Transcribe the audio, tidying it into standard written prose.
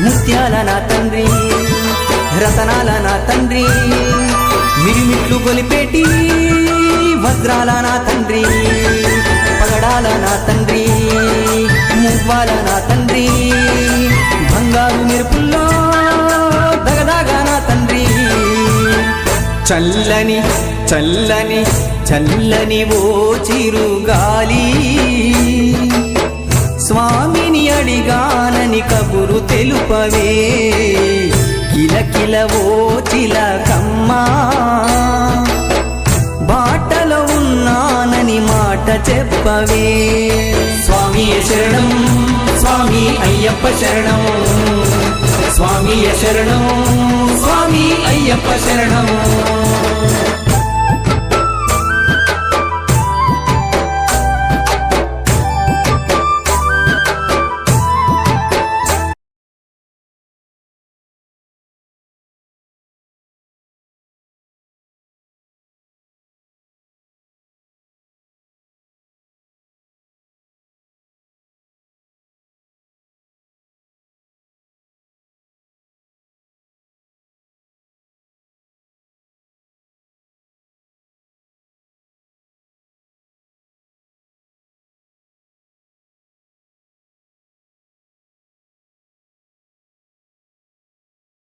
ముత్యాల నా తండ్రి రతనాల నా తండ్రి మిరిమిట్లు గొలిపేటి వజ్రాల నా తండ్రి పగడాల నా తండ్రి మువ్వాల నా తండ్రి బంగారు మెరుపుల్లో దగదాగా నా తండ్రి చల్లని చల్లని చల్లని ఓ చిరుగాలి స్వామిని అడిగానని కబురు తెలుపవే కిలకిల ఓ చిలకమ్మా బాటలో ఉన్నానని మాట చెప్పవే స్వామి శరణం స్వామి అయ్యప్ప శరణం స్వామి శరణం స్వామి అయ్యప్ప శరణం